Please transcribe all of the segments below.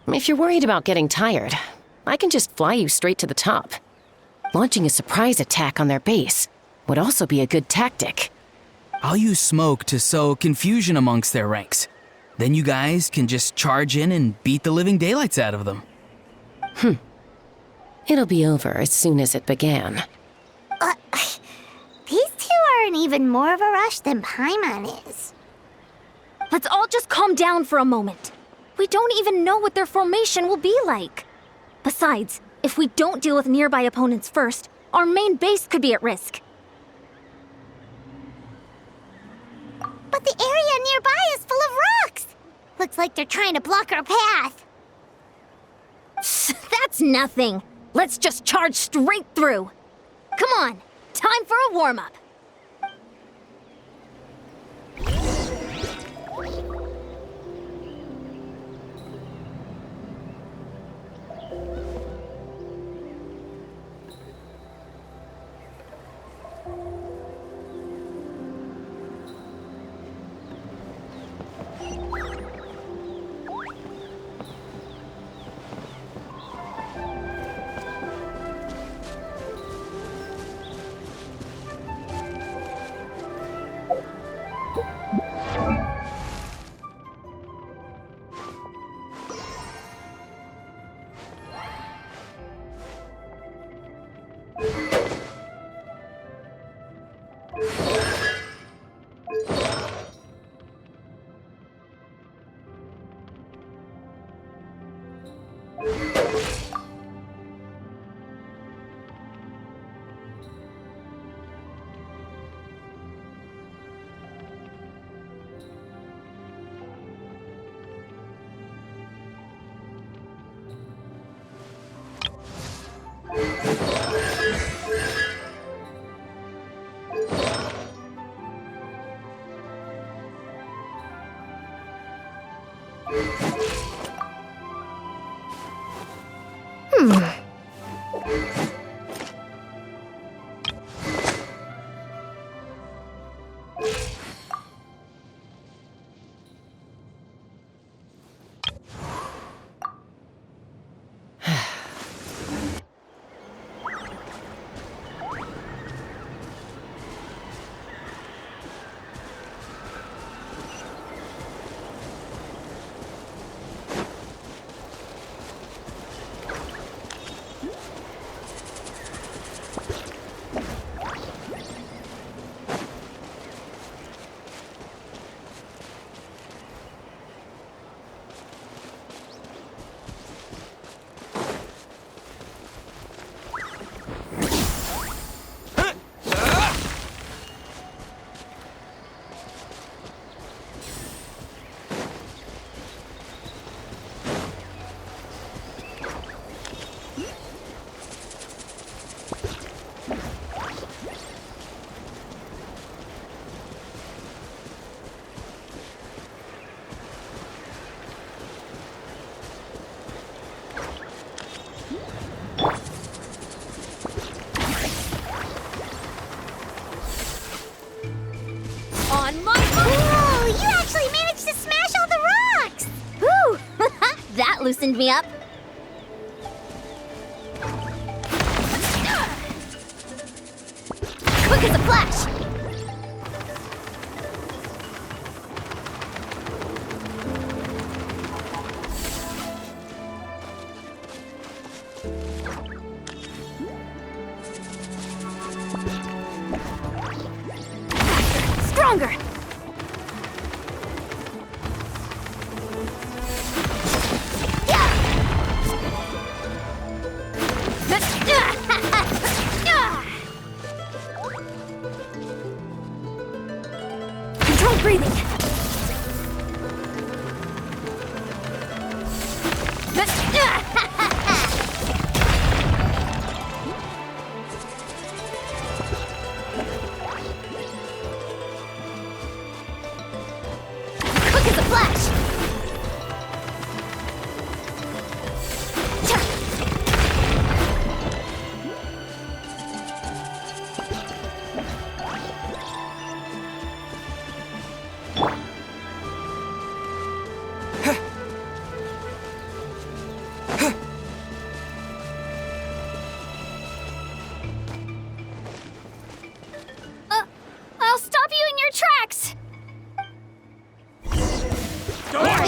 If you're worried about getting tired, I can just fly you straight to the top. Launching a surprise attack on their base would also be a good tactic. I'll use smoke to sow confusion amongst their ranks. Then you guys can just charge in and beat the living daylights out of them. It'll be over as soon as it began. These two are in even more of a rush than Paimon is. Let's all just calm down for a moment. We don't even know what their formation will be like. Besides, if we don't deal with nearby opponents first, our main base could be at risk. But the area nearby is full of rocks! Looks like they're trying to block our path. That's nothing. Let's just charge straight through. Come on, time for a warm-up. Loosened me up. Quick as a flash! Stronger! Breathing. Quick as a flash.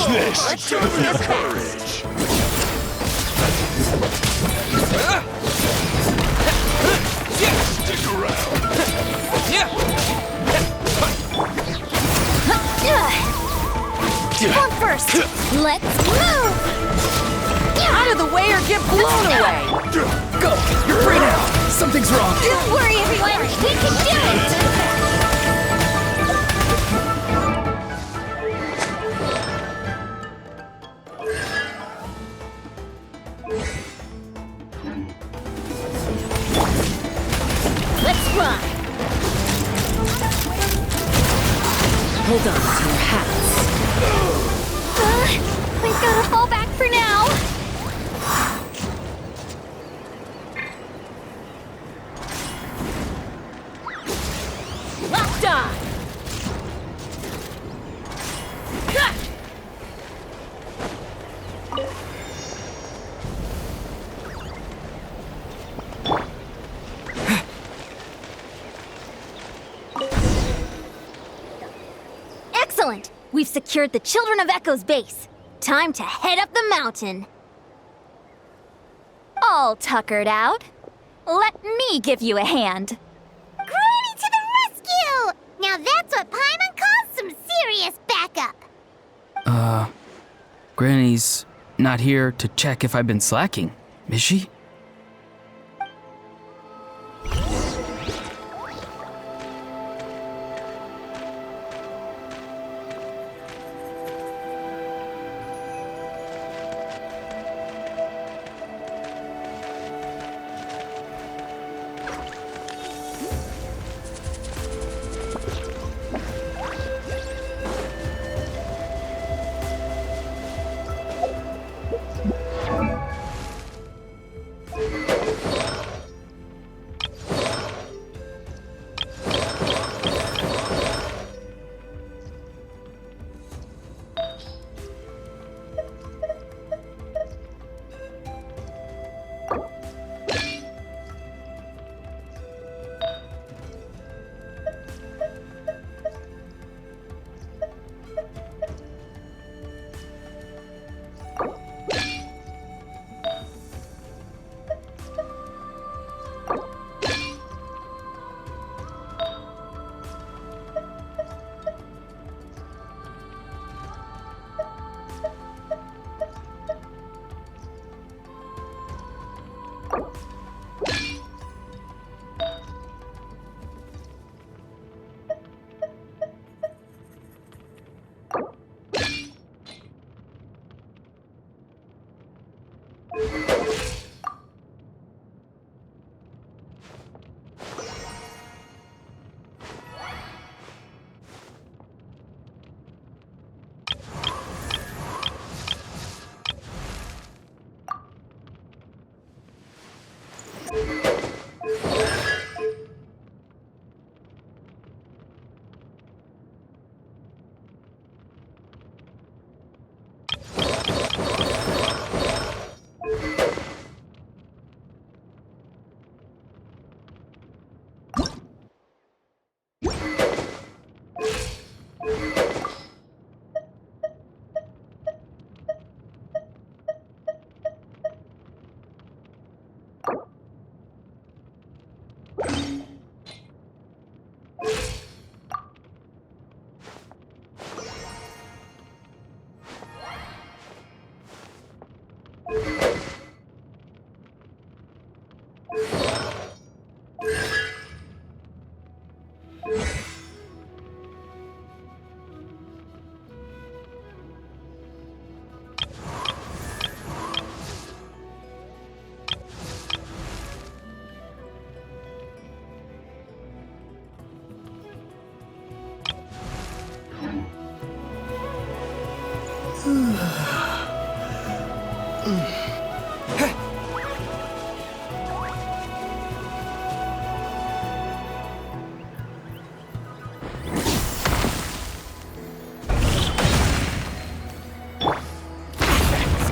Watch this! Let's go this fast. Stick around! One first. Let's move. Out of the way or get blown away! Go! You're free now! Something's wrong! Don't worry, everyone. We can do it. Let's ride! Hold on to your hats. We've got to fall back for now. Locked on! Excellent. We've secured the Children of Echo's base. Time to head up the mountain. All tuckered out. Let me give you a hand. Granny to the rescue! Now that's what Paimon calls some serious backup. Granny's not here to check if I've been slacking, is she?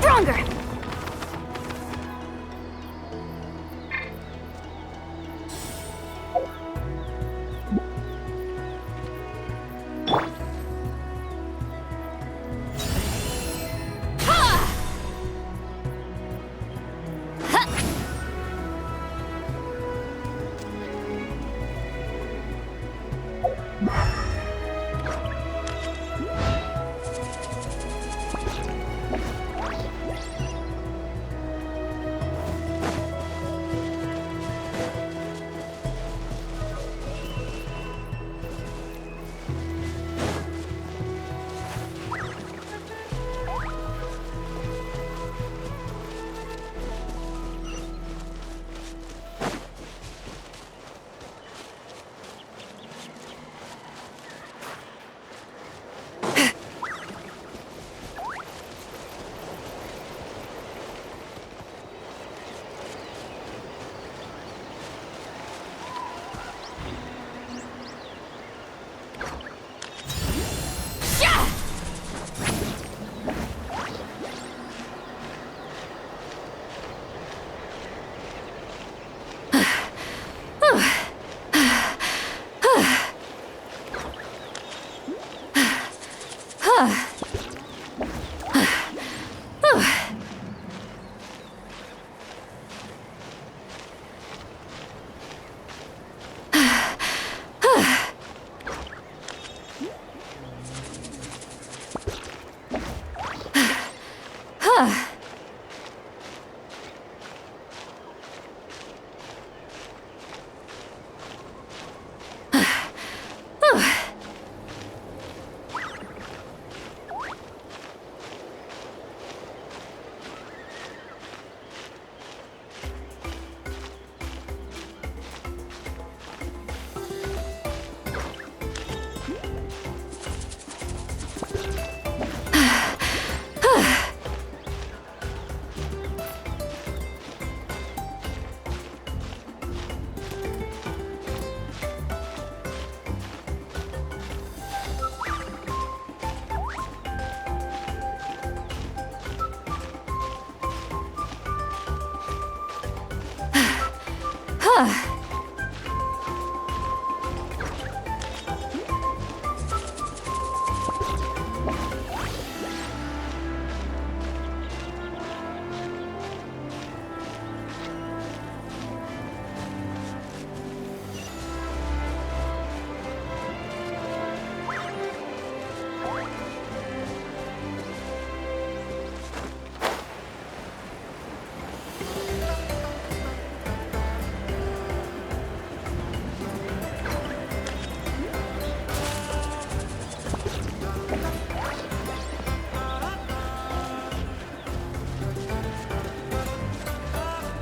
Stronger!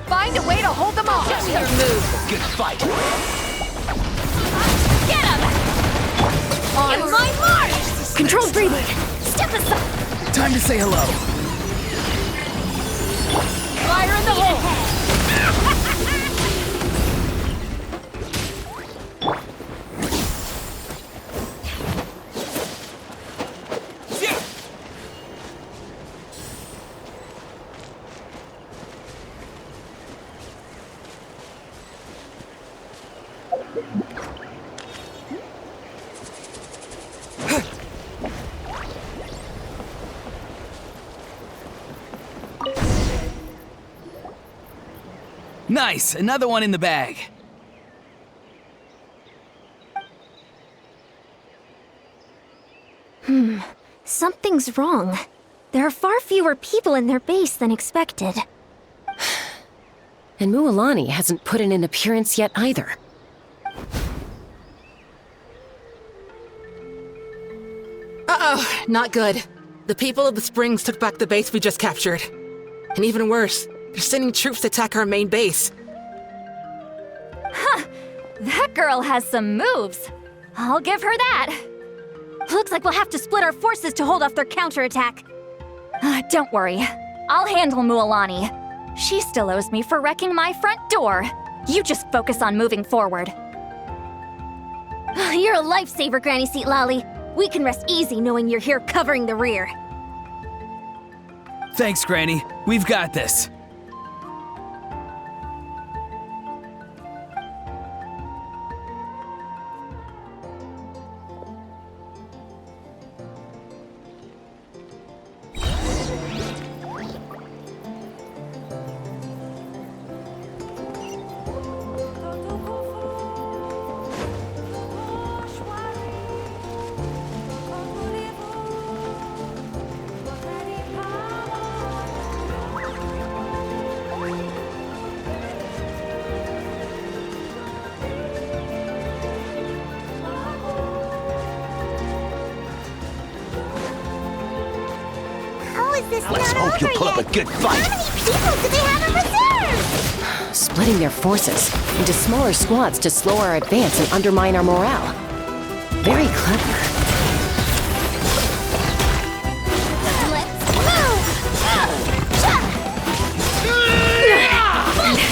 Find a way to hold them off. Show me your move. Good fight. Get him! On my march! Controlled breathing. Step aside. Time to say hello. Fire in the hole! Nice, another one in the bag. Something's wrong. There are far fewer people in their base than expected. And Mualani hasn't put in an appearance yet either. Uh-oh, not good. The people of the Springs took back the base we just captured. And even worse, they're sending troops to attack our main base. That girl has some moves. I'll give her that. Looks like we'll have to split our forces to hold off their counterattack. Don't worry. I'll handle Mualani. She still owes me for wrecking my front door. You just focus on moving forward. You're a lifesaver, Granny Seat Lolly. We can rest easy knowing you're here covering the rear. Thanks, Granny. We've got this. How is this Let's not hope you over pull up a yet? good fight. How many people do they have in reserve? Splitting their forces into smaller squads to slow our advance and undermine our morale. Very clever. Let's move!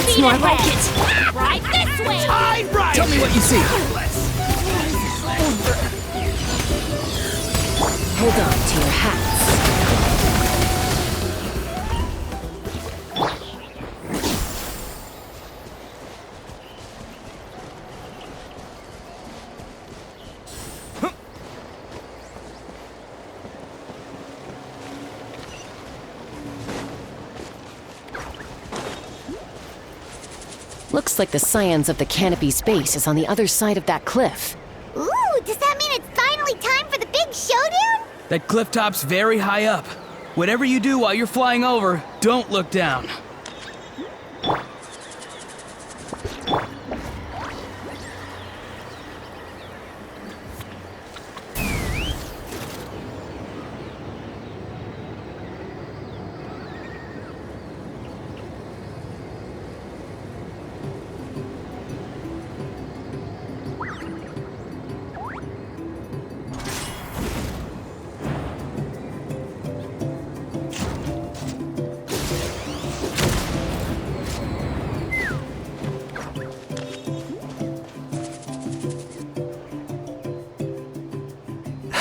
It's more like it. Right this way! Tell me what you see. Hold on to your hats. Looks like the Scions of the Canopy's base is on the other side of that cliff. Ooh, does that mean it's finally time for the big showdown? That cliff top's very high up. Whatever you do while you're flying over, don't look down.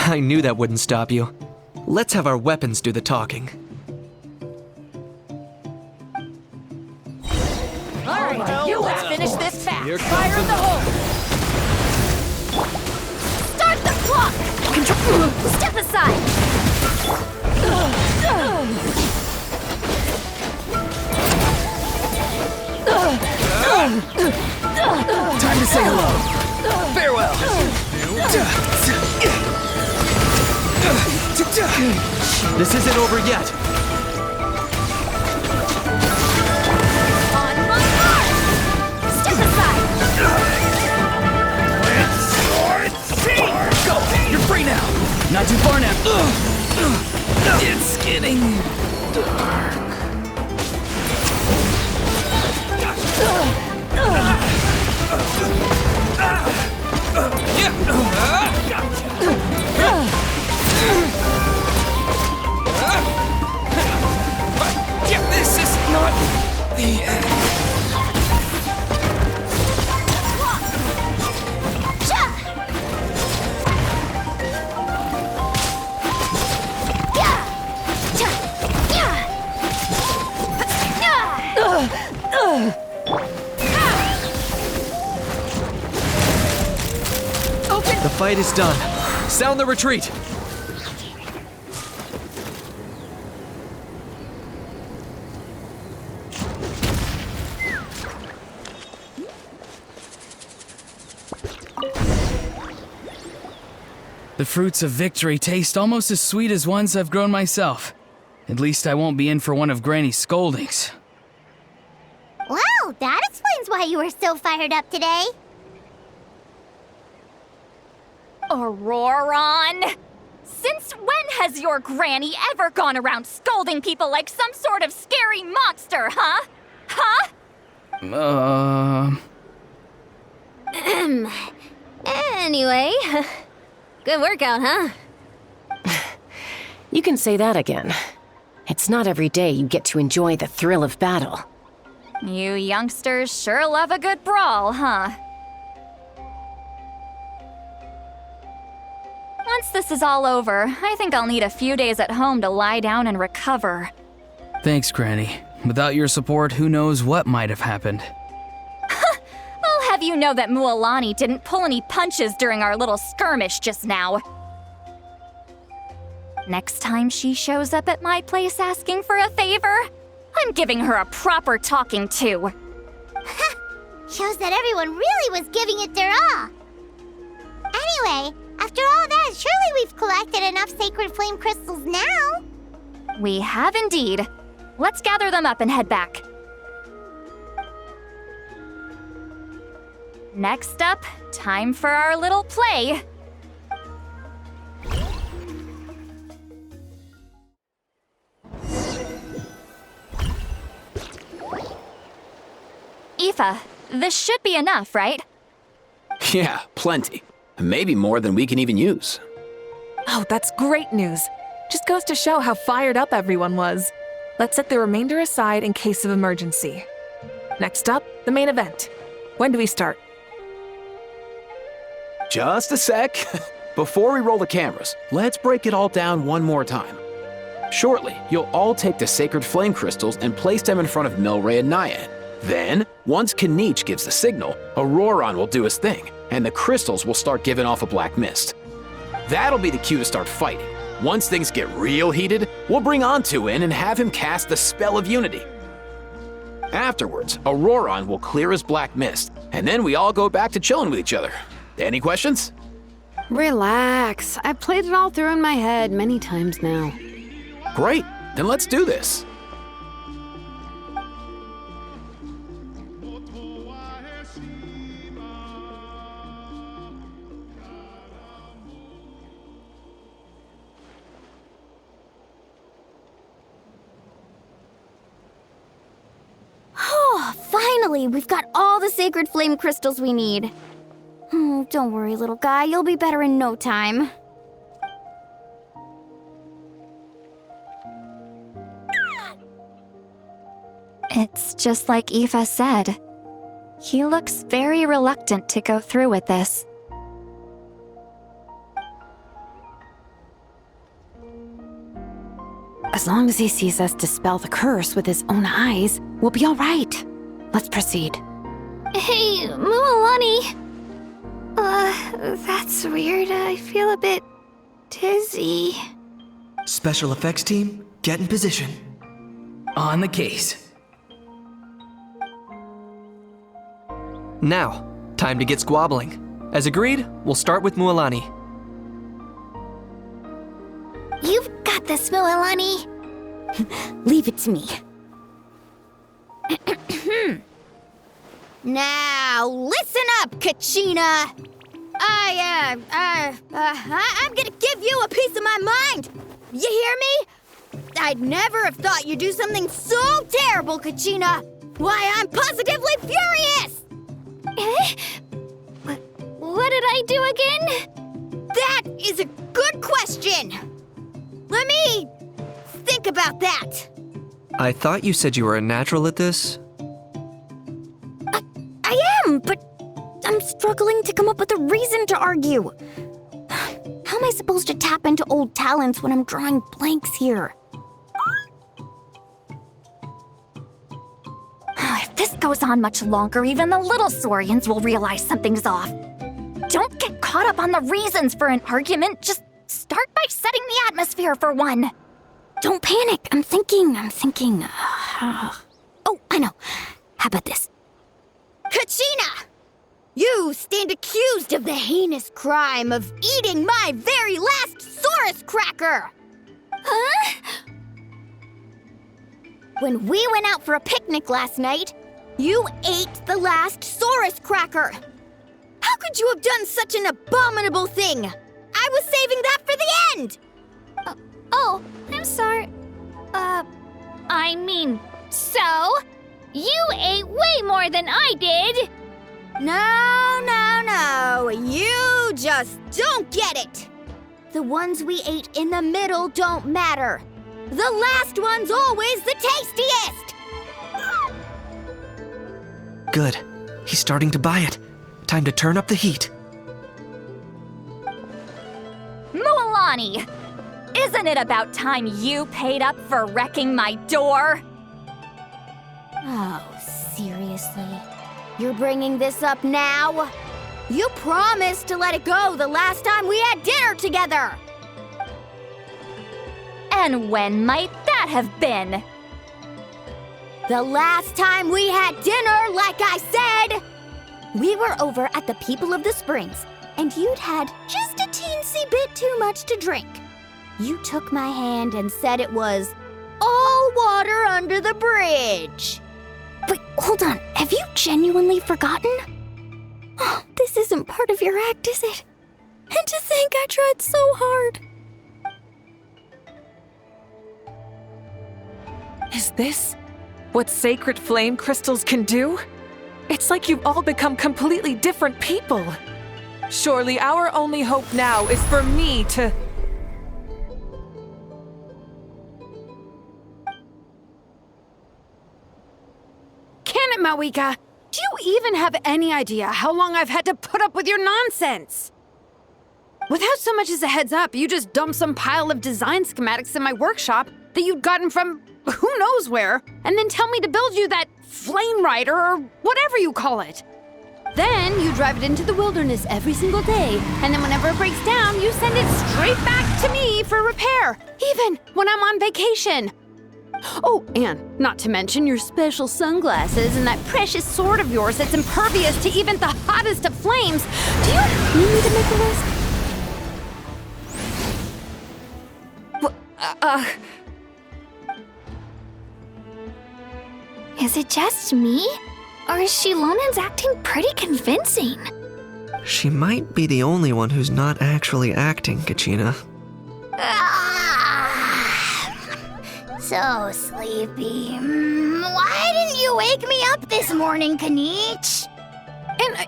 I knew that wouldn't stop you. Let's have our weapons do the talking. All right, let's finish this fast. Here comes Fire in the hole! Start the clock! Step aside! Time to say hello. Farewell. This isn't over yet. On my mark! Step aside! Go! You're free now! Not too far now. It's getting dark. This is not the end. The fight is done. Sound the retreat. The fruits of victory taste almost as sweet as ones I've grown myself. At least I won't be in for one of Granny's scoldings. Wow, that explains why you were so fired up today. Auroron! Since when has your granny ever gone around scolding people like some sort of scary monster, huh? Huh? Anyway, good workout, huh? You can say that again. It's not every day you get to enjoy the thrill of battle. You youngsters sure love a good brawl, huh? Once this is all over, I think I'll need a few days at home to lie down and recover. Thanks, Granny. Without your support, who knows what might have happened. I'll have you know that Mualani didn't pull any punches during our little skirmish just now. Next time she shows up at my place asking for a favor, I'm giving her a proper talking to. Shows that everyone really was giving it their all. Anyway, after all that, surely we've collected enough sacred flame crystals now. We have indeed. Let's gather them up and head back. Next up, time for our little play. Aoife, this should be enough, right? Yeah, plenty. Maybe more than we can even use. Oh, that's great news. Just goes to show how fired up everyone was. Let's set the remainder aside in case of emergency. Next up, the main event. When do we start? Just a sec. Before we roll the cameras, let's break it all down one more time. Shortly, you'll all take the sacred flame crystals and place them in front of Milray and Naiad. Then, once Kanich gives the signal, Auroron will do his thing, and the crystals will start giving off a black mist. That'll be the cue to start fighting. Once things get real heated, we'll bring Antu in and have him cast the spell of unity. Afterwards, Auroron will clear his black mist, and then we all go back to chilling with each other. Any questions? Relax. I've played it all through in my head many times now. Great, then let's do this. Finally, we've got all the sacred flame crystals we need. Don't worry, little guy. You'll be better in no time. It's just like Aoife said. He looks very reluctant to go through with this. As long as he sees us dispel the curse with his own eyes, we'll be all right. Let's proceed. Hey, Mualani. That's weird. I feel a bit dizzy. Special effects team, get in position. On the case. Now, time to get squabbling. As agreed, we'll start with Mualani. You've got this, Mualani. Leave it to me. Now, listen up, Kachina. I'm gonna give you a piece of my mind. You hear me? I'd never have thought you'd do something so terrible, Kachina. Why, I'm positively furious! What did I do again? That is a good question. Let me think about that. I thought you said you were a natural at this. I am, but I'm struggling to come up with a reason to argue. How am I supposed to tap into old talents when I'm drawing blanks here? If this goes on much longer, even the little Saurians will realize something's off. Don't get caught up on the reasons for an argument. Just start by setting the atmosphere for one. Don't panic. I'm thinking. Oh, I know. How about this? Kachina! You stand accused of the heinous crime of eating my very last Saurus cracker! Huh? When we went out for a picnic last night, you ate the last Saurus cracker! How could you have done such an abominable thing? I was saving that for the end! Oh, I'm sorry. I mean, so? You ate way more than I did! No. You just don't get it! The ones we ate in the middle don't matter. The last one's always the tastiest! Good. He's starting to buy it. Time to turn up the heat. Mualani! Isn't it about time you paid up for wrecking my door? Oh, seriously? You're bringing this up now? You promised to let it go the last time we had dinner together! And when might that have been? The last time we had dinner, like I said! We were over at the People of the Springs, and you'd had just a teensy bit too much to drink. You took my hand and said it was all water under the bridge. Wait, hold on. Have you genuinely forgotten? Oh, this isn't part of your act, is it? And to think I tried so hard. Is this what sacred flame crystals can do? It's like you've all become completely different people. Surely our only hope now is for me to... Can it, Mawika? Do you even have any idea how long I've had to put up with your nonsense? Without so much as a heads up, you just dumped some pile of design schematics in my workshop that you'd gotten from who knows where, and then tell me to build you that flame rider or whatever you call it. Then you drive it into the wilderness every single day, and then whenever it breaks down, you send it straight back to me for repair, even when I'm on vacation. Oh, and not to mention your special sunglasses and that precious sword of yours that's impervious to even the hottest of flames. Do you need me to make a list? Is it just me? Or is Shilonen's acting pretty convincing? She might be the only one who's not actually acting, Kachina. So sleepy. Why didn't you wake me up this morning, Kanich?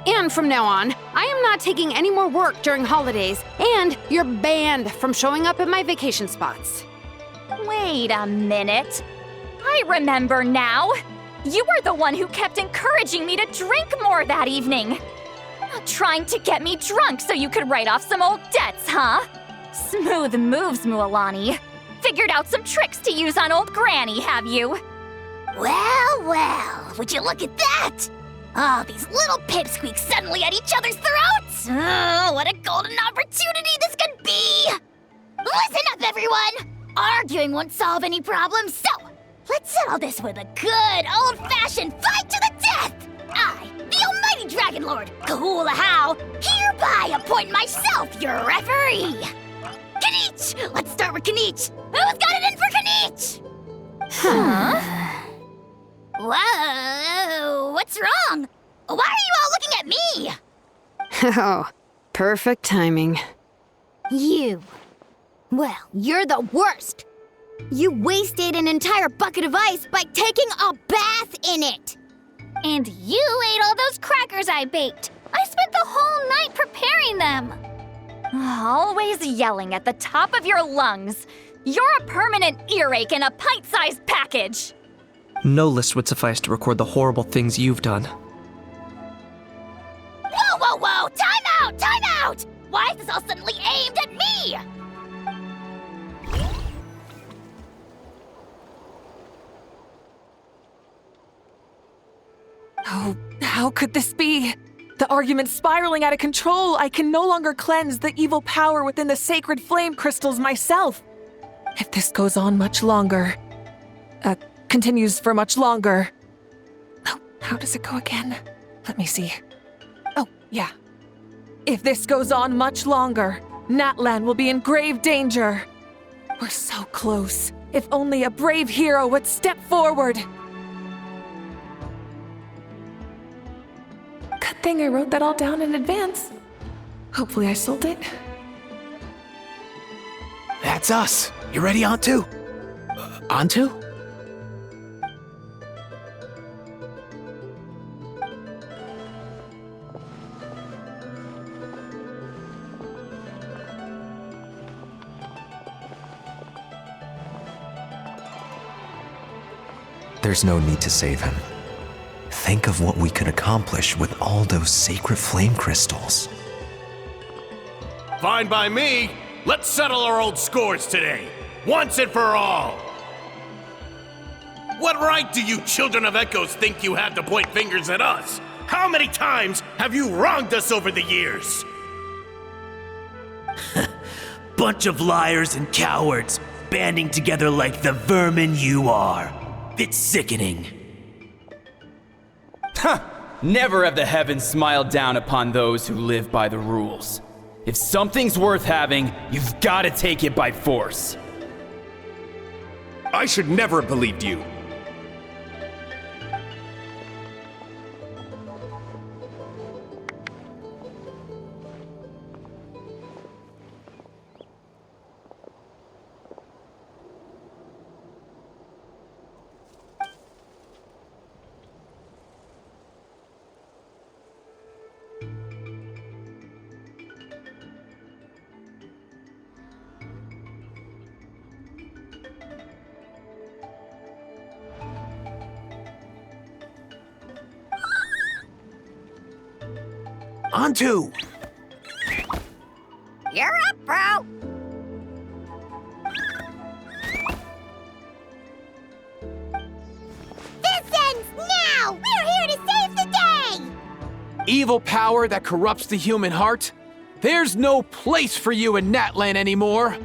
And from now on, I am not taking any more work during holidays, and you're banned from showing up at my vacation spots. Wait a minute. I remember now. You were the one who kept encouraging me to drink more that evening. Trying to get me drunk so you could write off some old debts, huh? Smooth moves, Mualani. Figured out some tricks to use on old Granny, have you? Well, would you look at that? Oh, these little pipsqueaks suddenly at each other's throats! Oh, what a golden opportunity this could be! Listen up, everyone! Arguing won't solve any problems, so let's settle this with a good old-fashioned fight to the death! I, the almighty Dragon Lord, Kahula How, hereby appoint myself your referee! Kanich! Let's start with Kanich! Who's got it in for Kanich? Huh? Whoa, what's wrong? Why are you all looking at me? Oh, perfect timing. You. Well, you're the worst. You wasted an entire bucket of ice by taking a bath in it. And you ate all those crackers I baked. I spent the whole night preparing them. Always yelling at the top of your lungs. You're a permanent earache in a pint-sized package. No list would suffice to record the horrible things you've done. Whoa, whoa, whoa! Time out! Time out! Why is this all suddenly aimed at me? Oh, how could this be? The argument's spiraling out of control. I can no longer cleanse the evil power within the sacred flame crystals myself. If this goes on much longer, continues for much longer. Oh, how does it go again? Let me see. Oh, yeah. If this goes on much longer, Natlan will be in grave danger. We're so close. If only a brave hero would step forward. Good thing I wrote that all down in advance. Hopefully I sold it. That's us. You ready, Antu? Antu? There's no need to save him. Think of what we could accomplish with all those sacred flame crystals. Fine by me. Let's settle our old scores today, once and for all. What right do you children of Echoes think you have to point fingers at us? How many times have you wronged us over the years? Bunch of liars and cowards, banding together like the vermin you are. It's sickening. Never have the heavens smiled down upon those who live by the rules. If something's worth having, you've got to take it by force. I should never have believed you. Antu! You're up, bro. This ends now! We're here to save the day! Evil power that corrupts the human heart? There's no place for you in Natlan anymore.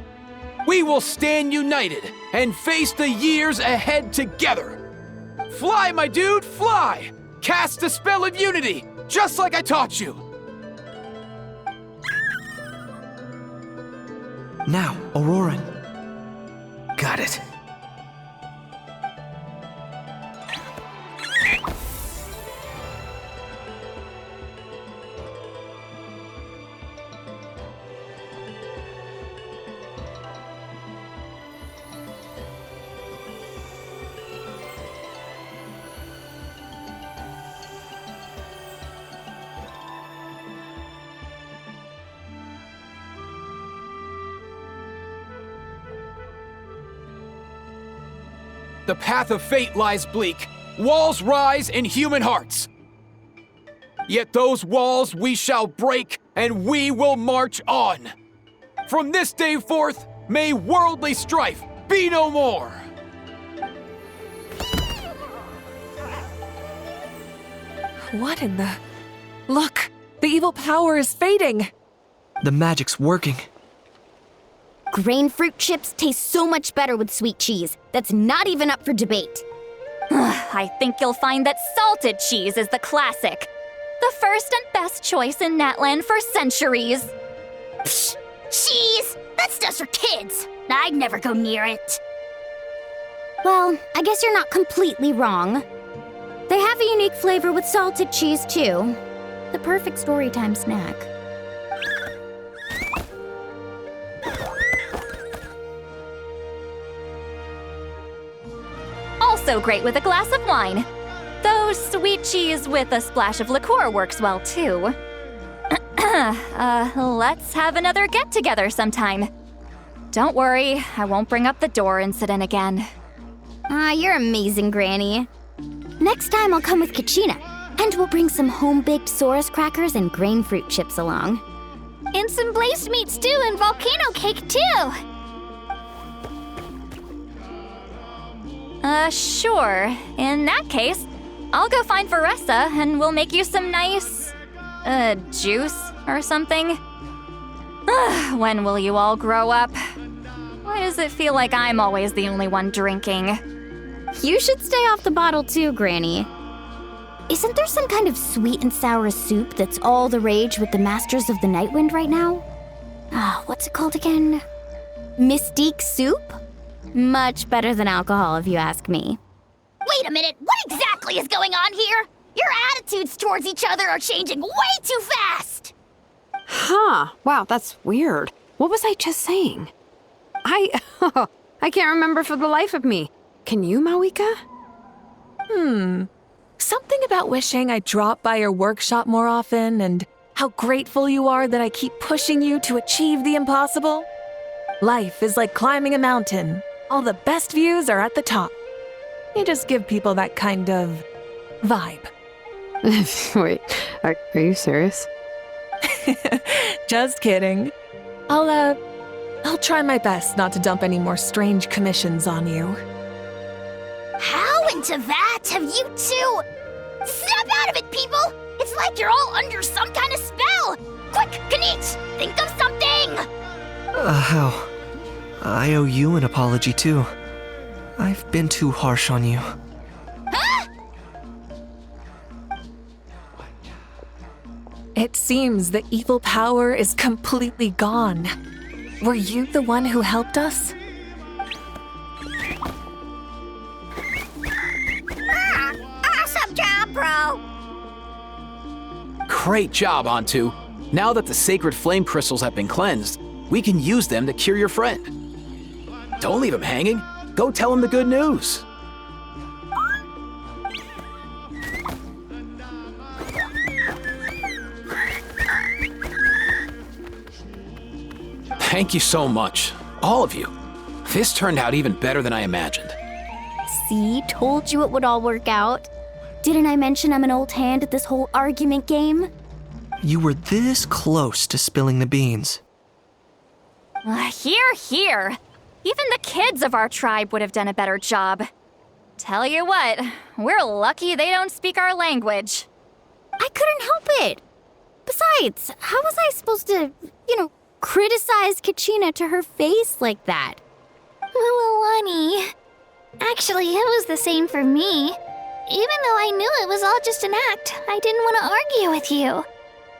We will stand united and face the years ahead together. Fly, my dude, fly! Cast the spell of unity, just like I taught you. Now, Auroran. Got it. The path of fate lies bleak. Walls rise in human hearts. Yet those walls we shall break, and we will march on. From this day forth, may worldly strife be no more. What in the... Look! The evil power is fading! The magic's working. Grain fruit chips taste so much better with sweet cheese. That's not even up for debate. I think you'll find that salted cheese is the classic. The first and best choice in Natland for centuries. Psh, cheese! That's just for kids. I'd never go near it. Well, I guess you're not completely wrong. They have a unique flavor with salted cheese, too. The perfect storytime snack. Also great with a glass of wine. Though sweet cheese with a splash of liqueur works well, too. Let's have another get-together sometime. Don't worry, I won't bring up the door incident again. You're amazing, Granny. Next time I'll come with Kachina, and we'll bring some home-baked Saurus crackers and grain fruit chips along. And some blazed meat stew and volcano cake, too! Sure. In that case, I'll go find Varessa and we'll make you some nice, juice or something. When will you all grow up? Why does it feel like I'm always the only one drinking? You should stay off the bottle too, Granny. Isn't there some kind of sweet and sour soup that's all the rage with the Masters of the Nightwind right now? What's it called again? Mystique soup? Much better than alcohol, if you ask me. Wait a minute, what exactly is going on here? Your attitudes towards each other are changing way too fast! Huh, wow, that's weird. What was I just saying? I can't remember for the life of me. Can you, Mawika? Something about wishing I'd drop by your workshop more often and how grateful you are that I keep pushing you to achieve the impossible. Life is like climbing a mountain. All the best views are at the top. You just give people that kind of vibe. Wait, are you serious? Just kidding. I'll try my best not to dump any more strange commissions on you. How into that have you two? Snap out of it, people! It's like you're all under some kind of spell! Quick, Kanich, think of something! How? I owe you an apology too. I've been too harsh on you. Huh? It seems the evil power is completely gone. Were you the one who helped us? Awesome job, bro! Great job, Antu. Now that the sacred flame crystals have been cleansed, we can use them to cure your friend. Don't leave him hanging. Go tell him the good news. Thank you so much, all of you. This turned out even better than I imagined. See, told you it would all work out. Didn't I mention I'm an old hand at this whole argument game? You were this close to spilling the beans. Here. Even the kids of our tribe would have done a better job. Tell you what, we're lucky they don't speak our language. I couldn't help it. Besides, how was I supposed to, criticize Kachina to her face like that? Honey. Actually, it was the same for me. Even though I knew it was all just an act, I didn't want to argue with you.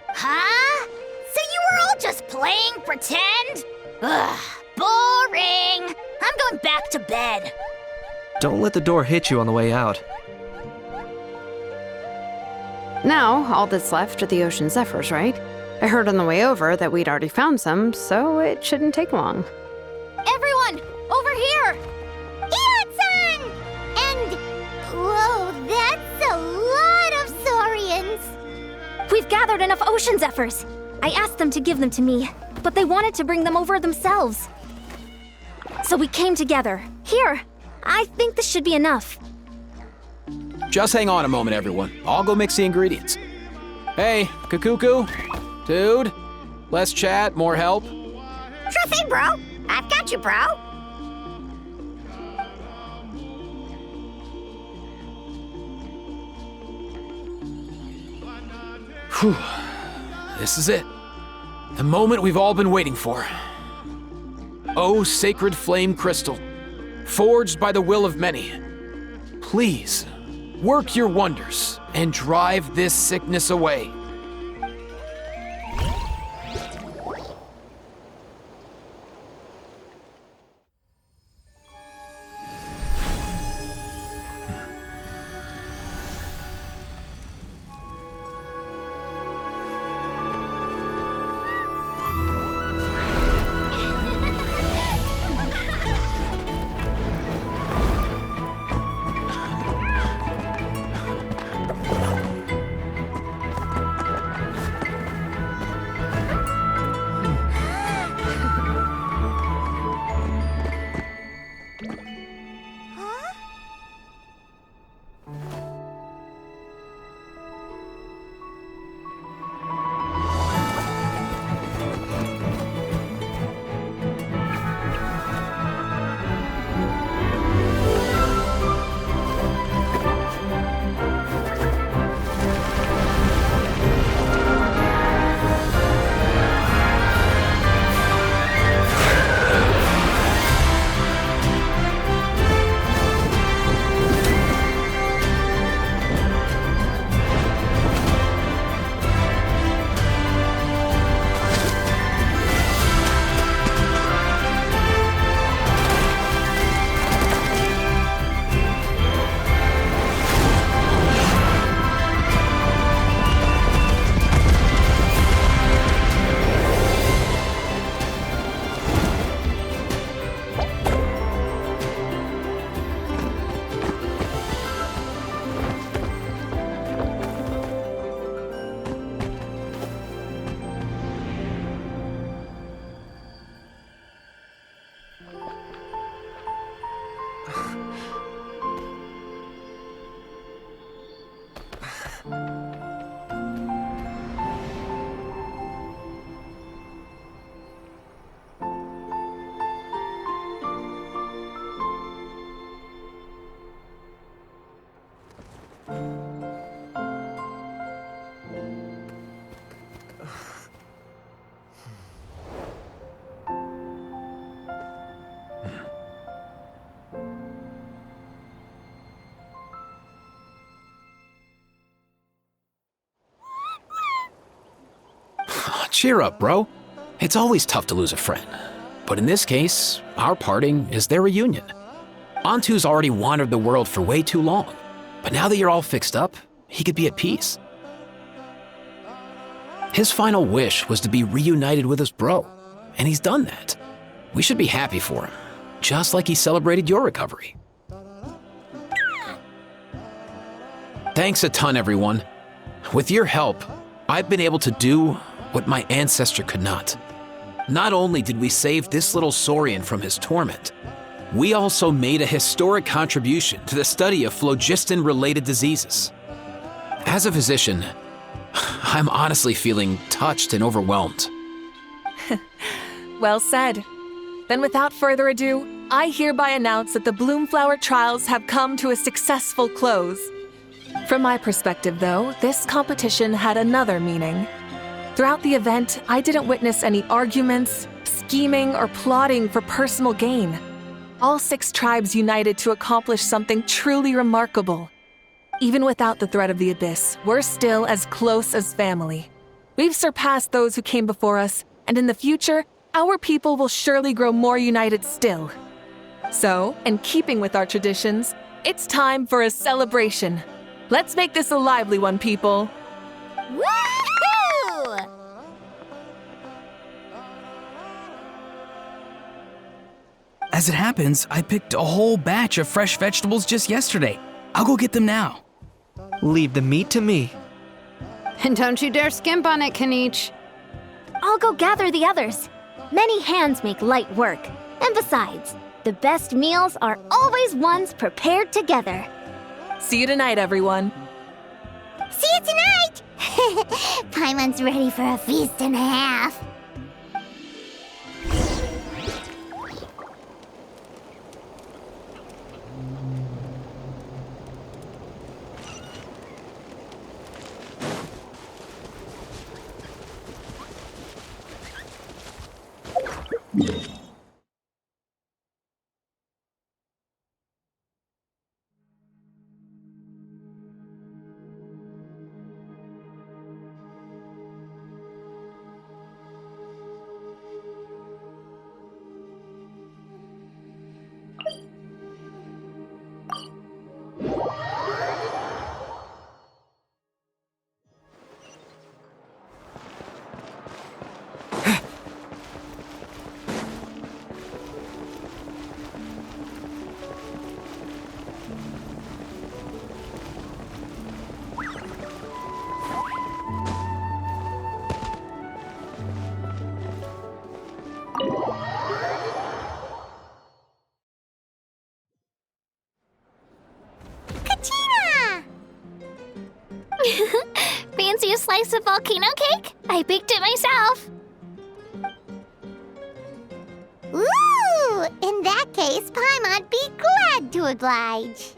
Huh? So you were all just playing pretend? Ugh, boring. I'm going back to bed. Don't let the door hit you on the way out. Now, all that's left are the ocean zephyrs, right? I heard on the way over that we'd already found some, so it shouldn't take long. Everyone, over here! Ian-san! And... whoa, that's a lot of saurians! We've gathered enough ocean zephyrs. I asked them to give them to me, but they wanted to bring them over themselves. So we came together. Here, I think this should be enough. Just hang on a moment, everyone. I'll go mix the ingredients. Hey, Kakuku, dude, less chat, more help. Sure thing, bro. I've got you, bro. Whew. This is it. The moment we've all been waiting for. O sacred flame crystal, forged by the will of many, please work your wonders and drive this sickness away. Cheer up, bro. It's always tough to lose a friend. But in this case, our parting is their reunion. Antu's already wandered the world for way too long. But now that you're all fixed up, he could be at peace. His final wish was to be reunited with his bro, and he's done that. We should be happy for him, just like he celebrated your recovery. Thanks a ton, everyone. With your help, I've been able to do what my ancestor could not. Not only did we save this little Saurian from his torment, we also made a historic contribution to the study of phlogiston-related diseases. As a physician, I'm honestly feeling touched and overwhelmed. Well said. Then without further ado, I hereby announce that the Bloomflower trials have come to a successful close. From my perspective, though, this competition had another meaning. Throughout the event, I didn't witness any arguments, scheming, or plotting for personal gain. All 6 tribes united to accomplish something truly remarkable. Even without the threat of the Abyss, we're still as close as family. We've surpassed those who came before us, and in the future, our people will surely grow more united still. So, in keeping with our traditions, it's time for a celebration. Let's make this a lively one, people. Woohoo! As it happens, I picked a whole batch of fresh vegetables just yesterday. I'll go get them now. Leave the meat to me. And don't you dare skimp on it, Kanich. I'll go gather the others. Many hands make light work. And besides, the best meals are always ones prepared together. See you tonight, everyone. See you tonight! Paimon's ready for a feast and a half. Fancy a slice of volcano cake? I baked it myself. Ooh! In that case, Paimon'd be glad to oblige.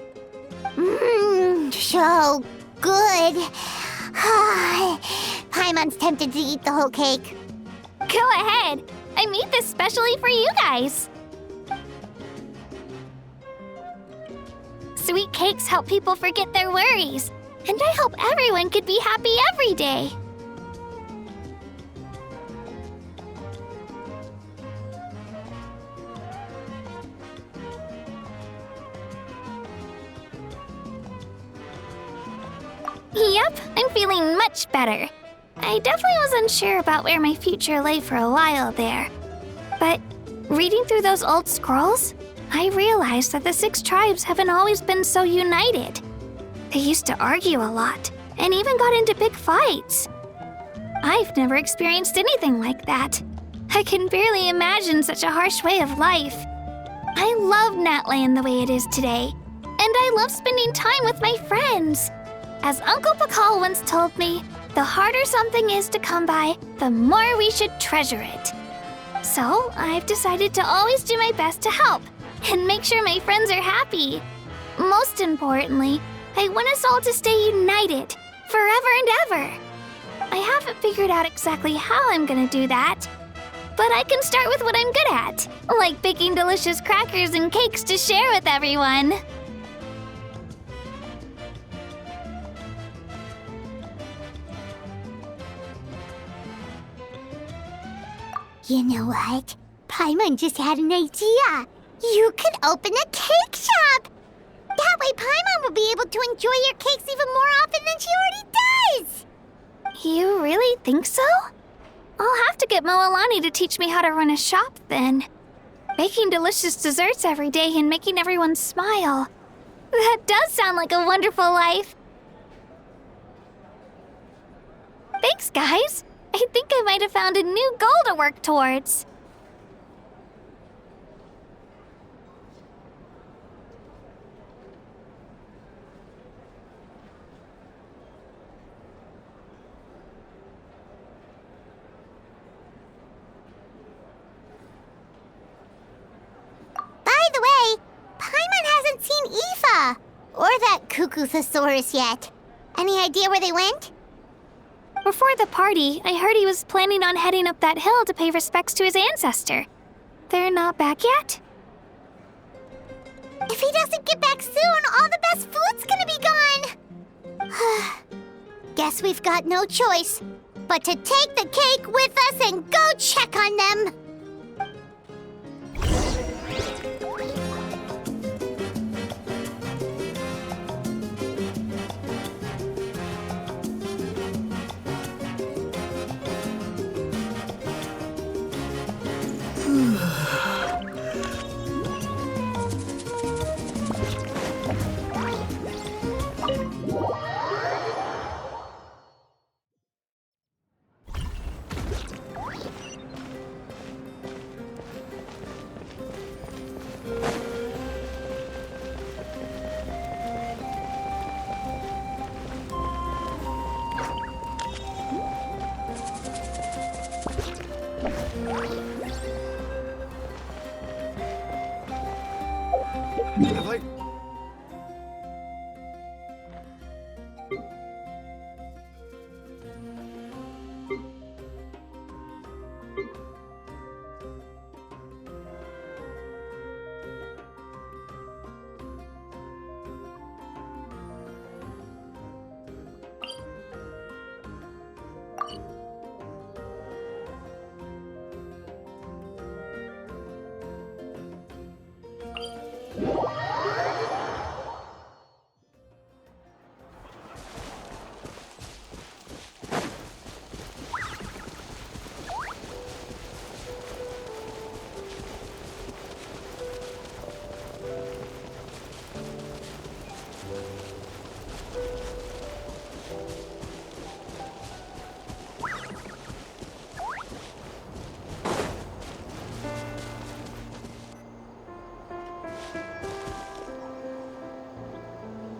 Mmm, so good. Paimon's tempted to eat the whole cake. Go ahead. I made this specially for you guys. Sweet cakes help people forget their worries. And I hope everyone could be happy every day. Yep, I'm feeling much better. I definitely was unsure about where my future lay for a while there. But reading through those old scrolls, I realized that the 6 tribes haven't always been so united. They used to argue a lot, and even got into big fights. I've never experienced anything like that. I can barely imagine such a harsh way of life. I love Natland the way it is today, and I love spending time with my friends. As Uncle Pakal once told me, the harder something is to come by, the more we should treasure it. So I've decided to always do my best to help, and make sure my friends are happy. Most importantly, I want us all to stay united, forever and ever. I haven't figured out exactly how I'm gonna do that, but I can start with what I'm good at, like baking delicious crackers and cakes to share with everyone. You know what? Paimon just had an idea. You could open a cake shop. That way Paimon will be able to enjoy your cakes even more often than she already does. You really think so? I'll have to get Moalani to teach me how to run a shop then. Baking delicious desserts every day and making everyone smile. That does sound like a wonderful life. Thanks, guys. I think I might have found a new goal to work towards. By the way, Paimon hasn't seen Aoife or that Cuckoo-thosaurus yet. Any idea where they went? Before the party, I heard he was planning on heading up that hill to pay respects to his ancestor. They're not back yet? If he doesn't get back soon, all the best food's gonna be gone. Guess we've got no choice but to take the cake with us and go check on them.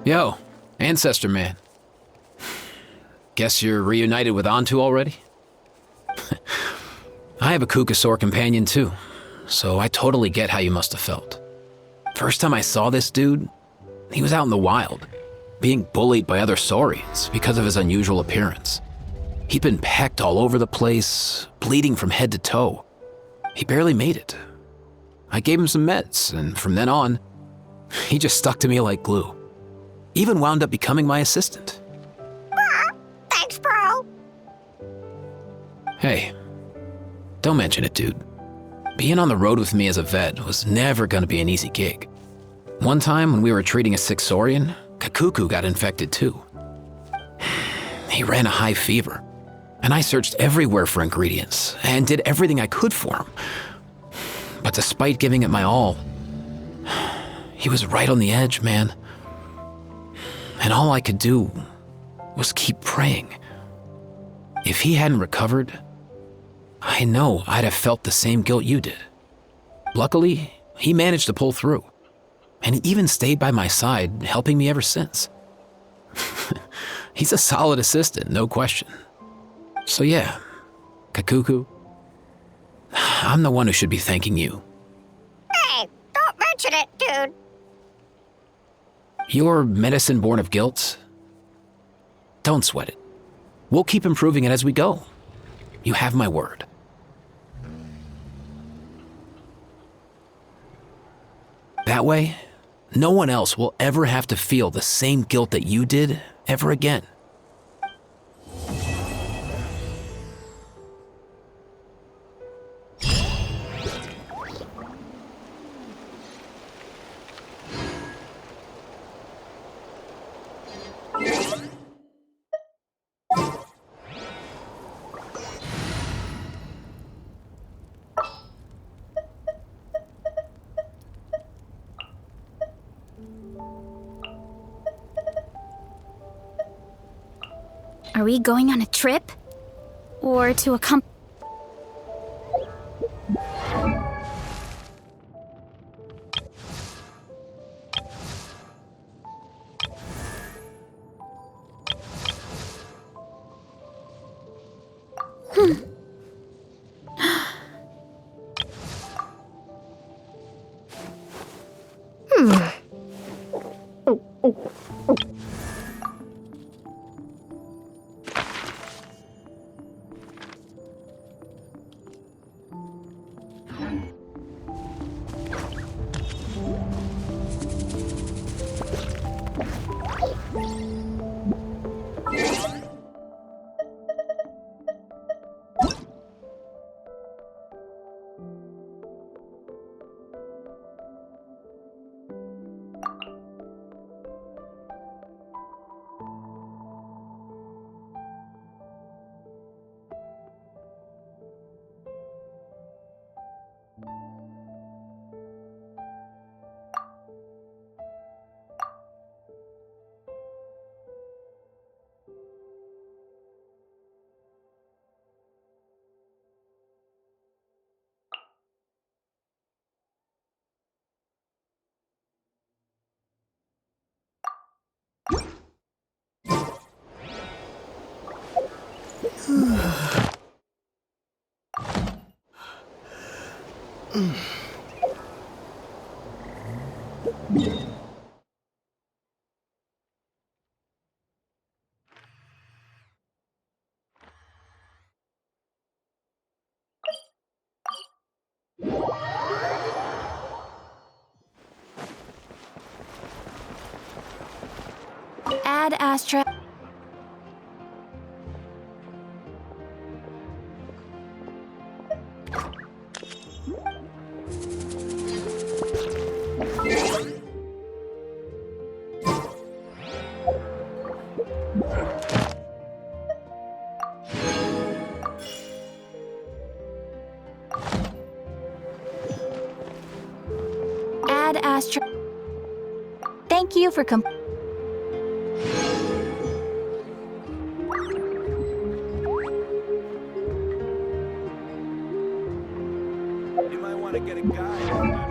Yo, Ancestor Man. Guess you're reunited with Antu already? I have a Kukasaur companion too, so I totally get how you must have felt. First time I saw this dude, he was out in the wild, being bullied by other saurians because of his unusual appearance. He'd been pecked all over the place, bleeding from head to toe. He barely made it. I gave him some meds, and from then on, he just stuck to me like glue. Even wound up becoming my assistant. Thanks, bro. Hey, don't mention it, dude. Being on the road with me as a vet was never gonna be an easy gig. One time when we were treating a sick saurian, Kakuku got infected too. He ran a high fever, and I searched everywhere for ingredients and did everything I could for him. But despite giving it my all, he was right on the edge, man. And all I could do was keep praying. If he hadn't recovered, I know I'd have felt the same guilt you did. Luckily, he managed to pull through, and he even stayed by my side, helping me ever since. He's a solid assistant, no question. So yeah, Kakuku, I'm the one who should be thanking you. Hey, don't mention it, dude. Your medicine born of guilt? Don't sweat it. We'll keep improving it as we go. You have my word. That way, no one else will ever have to feel the same guilt that you did ever again. Are we going on a trip? Or to a Ad Astra. Ad Astra. Thank you for You might want to get a guide.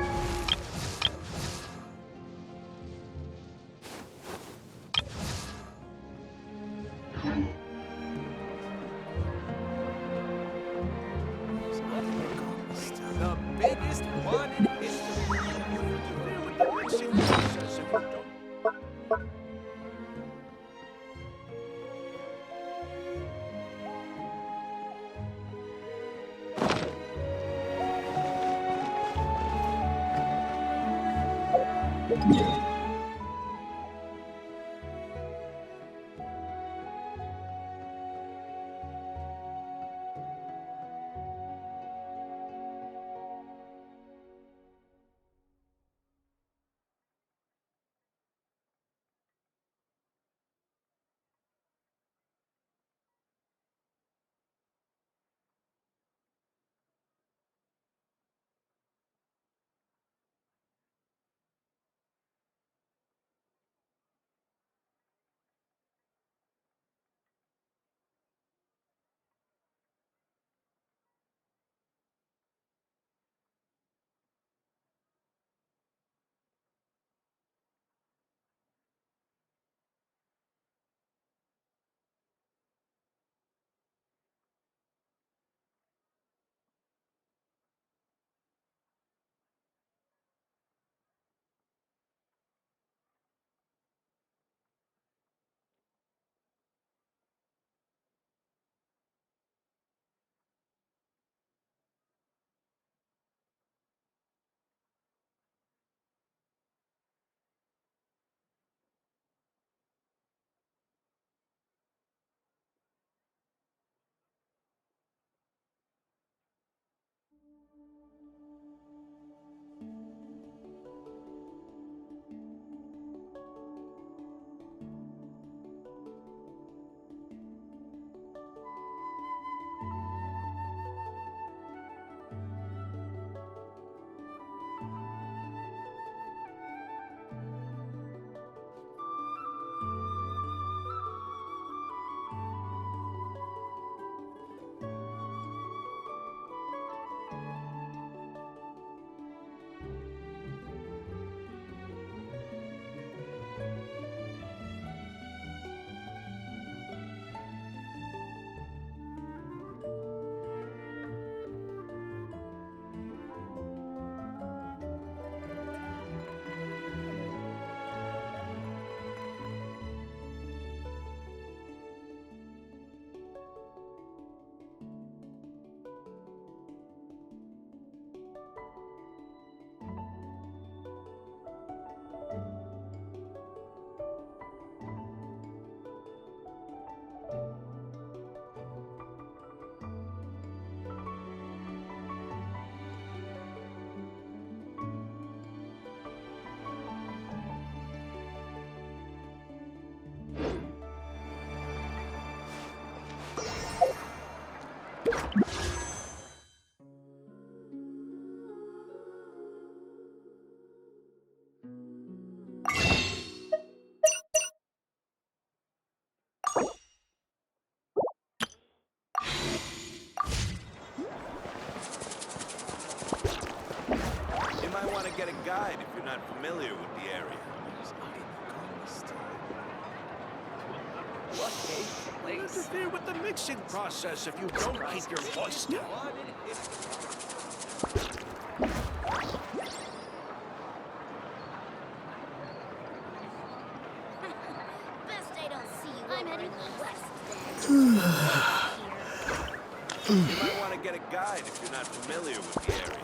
to get a guide if you're not familiar with the area. Don't interfere with the mixing process if you don't keep your voice down. Best I don't see you. I'm heading west. You might want to get a guide if you're not familiar with the area.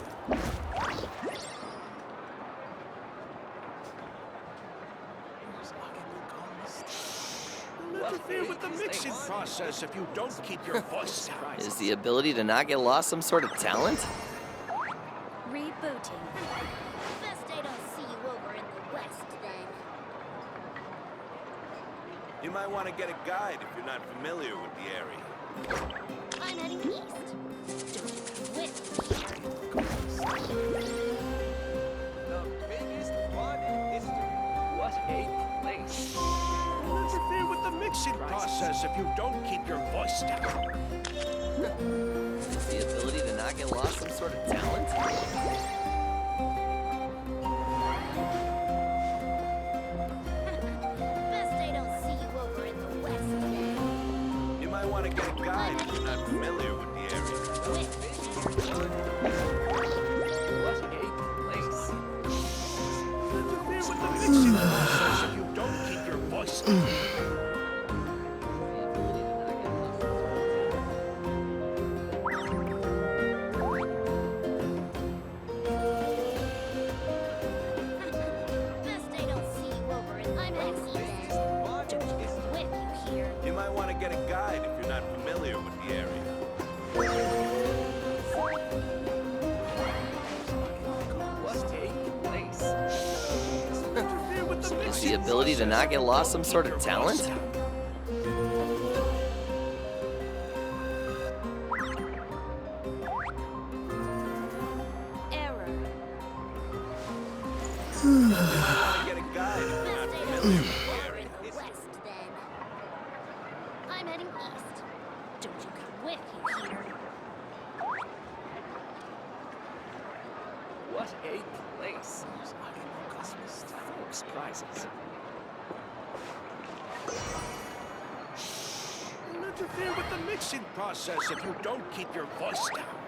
Don't interfere with the mixing process if you don't keep your voice down. Is the ability to not get lost some sort of talent? Rebooting. Best I don't see you over in the west then. You might want to get a guide if you're not familiar with the area. I'm heading east. Don't you come with me. The biggest one in history. What a place. Don't interfere with the mixing process if you don't keep your voice down. Is the ability to not get lost some sort of talent? Best I don't see you over in the west then. You might want to get a guide if you're not familiar with the area. Interfere with the mixing process if you don't keep your voice down. Best I don't see you over in I'm heading east. Don't you come with you here. You might want to get a guide if you're not familiar with the area. Interfere with the Is mixing the ability to not get lost some sort of talent? Error. You might want to get a guide if you're not Best I familiar don't see with you the over area. in the west then. I'm heading east. Don't you come with you here. What a place. Folks prizes. Don't interfere with the mixing process if you don't keep your voice down.